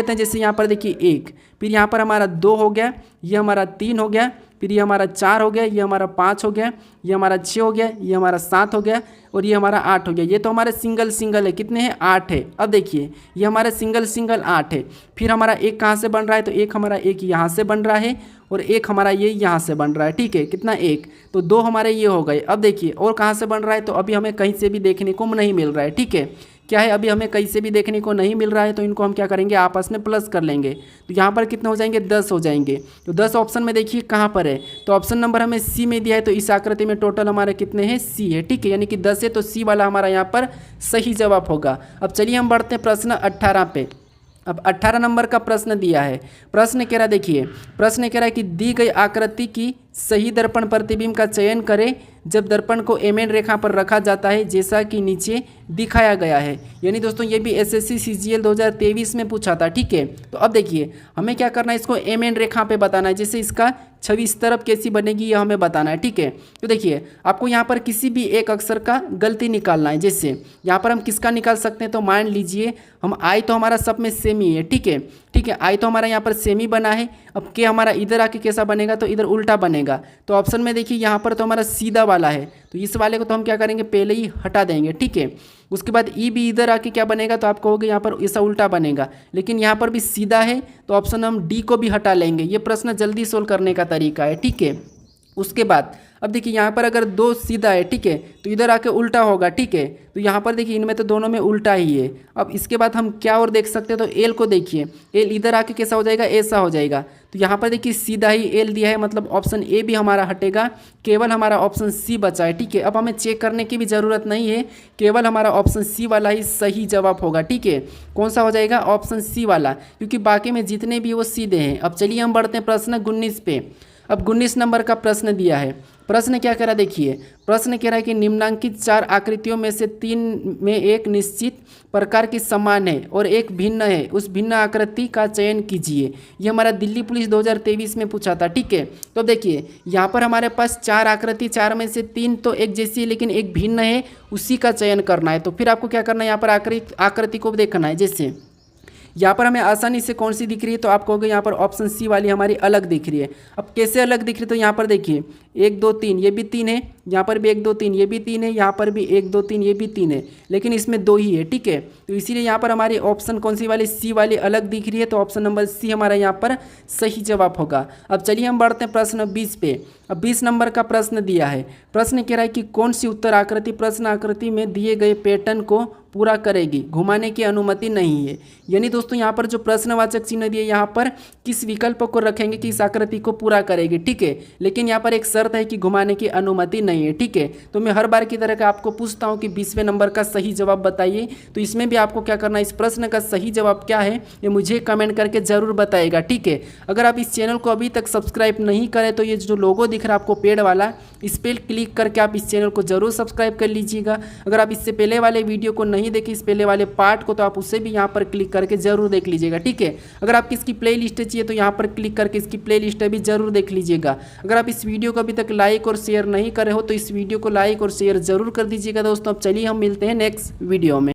जैसे यहाँ पर देखिए 1, फिर यहाँ पर हमारा 2 हो गया, ये हमारा 3 हो गया, फिर ये हमारा 4 हो गया, ये हमारा 5 हो गया, ये हमारा 6 हो गया, ये हमारा 7 हो गया और ये हमारा 8 हो गया। ये तो हमारे सिंगल सिंगल है, कितने हैं 8 है। अब देखिए ये हमारा सिंगल सिंगल 8 है। फिर हमारा एक कहाँ से बन रहा है, तो एक हमारा एक यहाँ से बन रहा है और एक हमारा ये यहाँ से बन रहा है, ठीक है। कितना एक, तो 2 हमारे ये हो गए। अब देखिए और कहाँ से बन रहा है, तो अभी हमें कहीं से भी देखने को नहीं मिल रहा है, ठीक है। क्या है, अभी हमें कहीं से भी देखने को नहीं मिल रहा है, तो इनको हम क्या करेंगे, आपस में प्लस कर लेंगे। तो यहाँ पर कितने हो जाएंगे, 10 हो जाएंगे। तो 10 ऑप्शन में देखिए कहाँ पर है, तो ऑप्शन नंबर हमें सी में दिया है। तो इस आकृति में टोटल हमारे कितने हैं, सी है, ठीक है। यानी कि 10 है, तो सी वाला हमारा यहाँ पर सही जवाब होगा। अब चलिए हम बढ़ते हैं प्रश्न 18 पे। अब 18 नंबर का प्रश्न दिया है। प्रश्न कह रहा है, देखिए प्रश्न कह रहा है कि दी गई आकृति की सही दर्पण प्रतिबिंब का चयन करें जब दर्पण को एमएन रेखा पर रखा जाता है जैसा कि नीचे दिखाया गया है। यानी दोस्तों ये भी एसएससी सीजीएल 2023 में पूछा था, ठीक है। तो अब देखिए हमें क्या करना है, इसको एमएन रेखा पे बताना है, जैसे इसका छवि इस तरफ कैसी बनेगी यह हमें बताना है, ठीक है। तो देखिए आपको यहाँ पर किसी भी एक अक्षर का गलती निकालना है। जैसे यहाँ पर हम किसका निकाल सकते हैं, तो मान लीजिए हम आई तो हमारा सब में सेम ही है, ठीक है, ठीक है। आई तो हमारा यहाँ पर सेम ही बना है। अब के हमारा इधर आके कैसा बनेगा, तो इधर उल्टा बनेगा। तो ऑप्शन में देखिए यहाँ पर तो हमारा सीधा वाला है, तो इस वाले को तो हम क्या करेंगे, पहले ही हटा देंगे, ठीक है। उसके बाद ई भी इधर आके क्या बनेगा, तो आप कहोगे यहाँ पर ऐसा उल्टा बनेगा, लेकिन यहाँ पर भी सीधा है, तो ऑप्शन हम डी को भी हटा लेंगे। ये प्रश्न जल्दी सोल्व करने का तरीका है, ठीक है। उसके बाद अब देखिए यहाँ पर अगर 2 सीधा है, ठीक है, तो इधर आके उल्टा होगा, ठीक है। तो यहाँ पर देखिए इनमें तो दोनों में उल्टा ही है। अब इसके बाद हम क्या और देख सकते हैं, तो एल को देखिए, एल इधर आके कैसा हो जाएगा, ऐसा हो जाएगा। तो यहाँ पर देखिए सीधा ही एल दिया है, मतलब ऑप्शन ए भी हमारा हटेगा, केवल हमारा ऑप्शन सी बचा है, ठीक है। अब हमें चेक करने की भी ज़रूरत नहीं है, केवल हमारा ऑप्शन सी वाला ही सही जवाब होगा, ठीक है। कौन सा हो जाएगा, ऑप्शन सी वाला, क्योंकि बाकी में जितने भी वो सीधे हैं। अब चलिए हम बढ़ते हैं प्रश्न 19 पे। अब 19 नंबर का प्रश्न दिया है। प्रश्न क्या कह रहा है, देखिए प्रश्न कह रहा है कि निम्नांकित 4 आकृतियों में से 3 में एक निश्चित प्रकार की समान है और एक भिन्न है, उस भिन्न आकृति का चयन कीजिए। ये हमारा दिल्ली पुलिस 2023 में पूछा था, ठीक है। तो देखिए यहाँ पर हमारे पास 4 आकृति, 4 में से 3 तो एक जैसी है लेकिन एक भिन्न है, उसी का चयन करना है। तो फिर आपको क्या करना है, यहाँ पर आकृति को देखना है। जैसे यहाँ पर हमें आसानी से कौन सी दिख रही है, तो आप कहोगे यहाँ पर ऑप्शन सी वाली हमारी अलग दिख रही है। अब कैसे अलग दिख रही है, तो यहाँ पर देखिए 1 2 3 ये भी 3 है, यहाँ पर भी 1 2 3 ये भी 3 है, यहाँ पर भी 1 2 3 ये भी 3 है, लेकिन इसमें 2 ही है, ठीक है। तो इसीलिए यहाँ पर हमारी ऑप्शन कौन सी वाली, सी वाली अलग दिख रही है। तो ऑप्शन नंबर सी हमारा यहाँ पर सही जवाब होगा। अब चलिए हम बढ़ते हैं प्रश्न 20 पे। अब 20 नंबर का प्रश्न दिया है। प्रश्न कह रहा है कि कौन सी उत्तर आकृति प्रश्न आकृति में दिए गए पैटर्न को पूरा करेगी, घुमाने की अनुमति नहीं है। यानी दोस्तों यहाँ पर जो प्रश्नवाचक चिन्ह दिए, यहाँ पर किस विकल्प को रखेंगे कि इस आकृति को पूरा करेगी, ठीक है। लेकिन यहाँ पर एक शर्त है कि घुमाने की अनुमति नहीं है, ठीक है। तो मैं हर बार की तरह का आपको पूछता हूँ कि 20वें नंबर का सही जवाब बताइए। तो इसमें भी आपको क्या करना है, इस प्रश्न का सही जवाब क्या है ये मुझे कमेंट करके जरूर बताएगा, ठीक है। अगर आप इस चैनल को अभी तक सब्सक्राइब नहीं करें तो ये जो लोगो दिख रहा है आपको पेड़ वाला, इस पर क्लिक करके आप इस चैनल को जरूर सब्सक्राइब कर लीजिएगा। अगर आप इससे पहले वाले वीडियो को नहीं देखे, इस पहले वाले पार्ट को, तो आप उससे भी यहाँ पर क्लिक करके जरूर देख लीजिएगा, ठीक है। अगर आपकी इसकी प्लेलिस्ट चाहिए तो यहाँ पर क्लिक करके इसकी प्लेलिस्ट भी जरूर देख लीजिएगा। अगर आप इस वीडियो को अभी तक लाइक और शेयर नहीं करे हो तो इस वीडियो को लाइक और शेयर जरूर कर दीजिएगा दोस्तों। अब चलिए हम मिलते हैं नेक्स्ट वीडियो में।